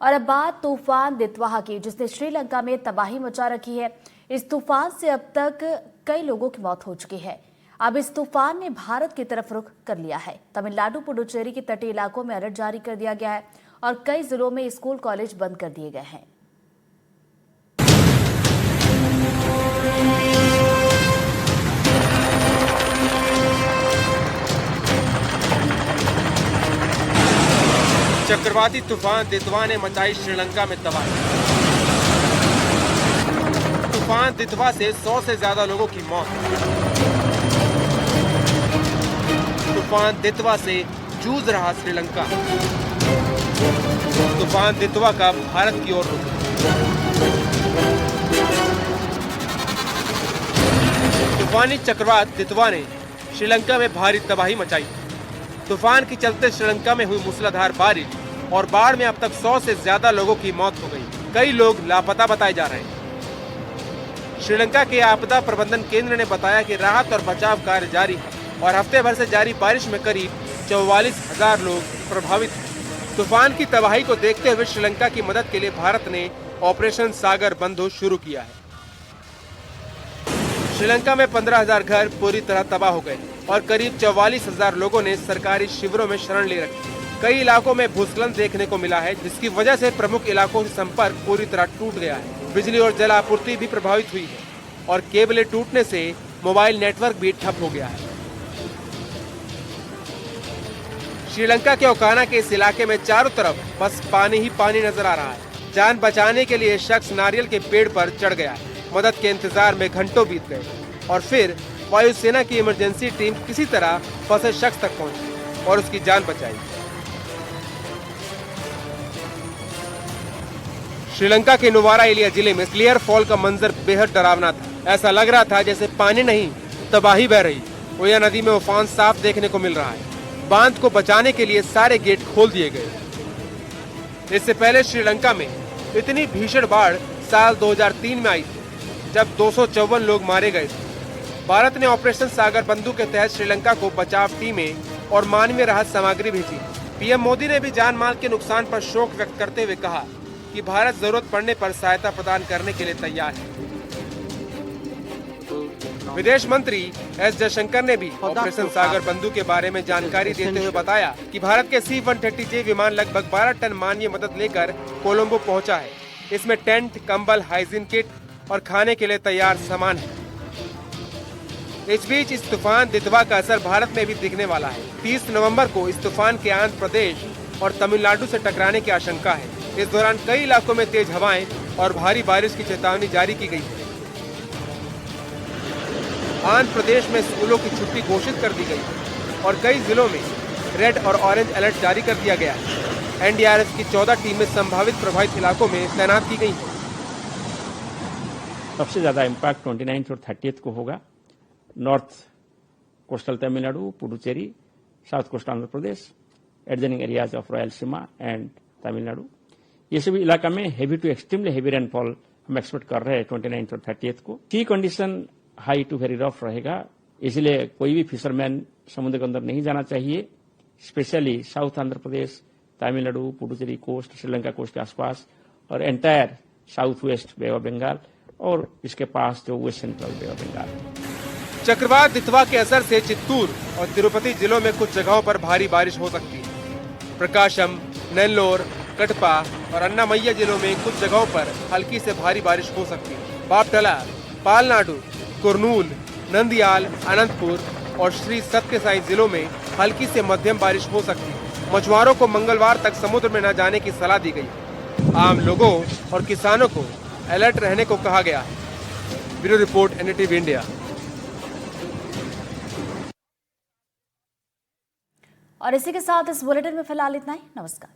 और अब बात तूफान दितवाह की, जिसने श्रीलंका में तबाही मचा रखी है। इस तूफान से अब तक कई लोगों की मौत हो चुकी है। अब इस तूफान ने भारत की तरफ रुख कर लिया है। तमिलनाडु पुडुचेरी के तटीय इलाकों में अलर्ट जारी कर दिया गया है और कई जिलों में स्कूल कॉलेज बंद कर दिए गए हैं। चक्रवाती तूफान दितवा ने मचाई श्रीलंका में तबाही। तूफान दितवा से 100 से ज्यादा लोगों की मौत। तूफान दितवा से जूझ रहा श्रीलंका। तूफान दितवा का भारत की ओर रुख। तूफानी चक्रवात दितवा ने श्रीलंका में भारी तबाही मचाई। तूफान के चलते श्रीलंका में हुई मूसलाधार बारिश और बाढ़ में अब तक 100 से ज्यादा लोगों की मौत हो गई। कई लोग लापता बताए जा रहे हैं। श्रीलंका के आपदा प्रबंधन केंद्र ने बताया कि राहत और बचाव कार्य जारी है और हफ्ते भर से जारी बारिश में करीब 44,000 लोग प्रभावित हैं। तूफान की तबाही को देखते हुए श्रीलंका की मदद के लिए भारत ने ऑपरेशन सागर बंधु शुरू किया है। श्रीलंका में 15,000 घर पूरी तरह तबाह हो गए और करीब 44,000 लोगों ने सरकारी शिविरों में शरण ले रखी। कई इलाकों में भूस्खलन देखने को मिला है, जिसकी वजह से प्रमुख इलाकों से संपर्क पूरी तरह टूट गया है। बिजली और जल आपूर्ति भी प्रभावित हुई है और केबलें टूटने से मोबाइल नेटवर्क भी ठप हो गया है। श्रीलंका के ओकाना के इस इलाके में चारों तरफ बस पानी ही पानी नजर आ रहा है। जान बचाने के लिए शख्स नारियल के पेड़ पर चढ़ गया है। मदद के इंतजार में घंटों बीत गए और फिर वायुसेना की इमरजेंसी टीम किसी तरह फंसे शख्स तक पहुंची और उसकी जान बचाई। श्रीलंका के नुवारा एलिया जिले में क्लियर फॉल का मंजर बेहद डरावना था। ऐसा लग रहा था जैसे पानी नहीं तबाही बह रही। ओया नदी में उफान साफ देखने को मिल रहा है। बांध को बचाने के लिए सारे गेट खोल दिए गए। इससे पहले श्रीलंका में इतनी भीषण बाढ़ साल 2003 में आई थी, जब 254 लोग मारे गए थे। भारत ने ऑपरेशन सागर बंधु के तहत श्रीलंका को बचाव टीमें और मानवीय राहत सामग्री भेजी। पीएम मोदी ने भी जान माल के नुकसान पर शोक व्यक्त करते हुए कहा कि भारत जरूरत पड़ने पर सहायता प्रदान करने के लिए तैयार है। विदेश मंत्री एस जयशंकर ने भी ऑपरेशन सागर बंधु के बारे में जानकारी देते हुए बताया कि भारत के C-130J विमान लगभग 12 टन मानवीय मदद लेकर कोलंबो पहुंचा है। इसमें टेंट, कंबल, हाइजीन किट और खाने के लिए तैयार सामान है। इस बीच इस तूफान दितवा का असर भारत में भी दिखने वाला है। 30 नवंबर को इस तूफान के आंध्र प्रदेश और तमिलनाडु से टकराने की आशंका है। इस दौरान कई इलाकों में तेज हवाएं और भारी बारिश की चेतावनी जारी की गई है। आंध्र प्रदेश में स्कूलों की छुट्टी घोषित कर दी गई है और कई जिलों में रेड और ऑरेंज अलर्ट जारी कर दिया गया है। एनडीआरएफ की 14 टीमें संभावित प्रभावित इलाकों में तैनात की गई हैं। सबसे ज्यादा इम्पैक्ट 29 और 30 को होगा। North coastal Tamil Nadu, Puducherry, south coast Andhra Pradesh, adjoining areas of Rayalaseema and Tamil Nadu, ये सभी इलाका में heavy to extremely heavy rainfall हम एक्सपेक्ट कर रहे हैं 29 और 30 को। Sea condition high to very rough रहेगा, इसलिए कोई भी फिशरमैन समुद्र के अंदर नहीं जाना चाहिए। Specially south Andhra Pradesh, Tamil Nadu, Puducherry coast, Sri Lanka coast के आसपास और entire south west bay of Bengal और इसके पास जो west central bay of Bengal. चक्रवात दितवा के असर से चित्तूर और तिरुपति जिलों में कुछ जगहों पर भारी बारिश हो सकती है। प्रकाशम, नेल्लोर, कटपा और अन्नामय्या जिलों में कुछ जगहों पर हल्की से भारी बारिश हो सकती है। बापटला, पालनाडु, कुर्नूल, नंदियाल, अनंतपुर और श्री सत्य साई जिलों में हल्की से मध्यम बारिश हो सकती है। मछुआरों को मंगलवार तक समुद्र में न जाने की सलाह दी गई। आम लोगों और किसानों को अलर्ट रहने को कहा गया है। Bureau report, NDTV India. और इसी के साथ इस बुलेटिन में फिलहाल इतना ही। नमस्कार।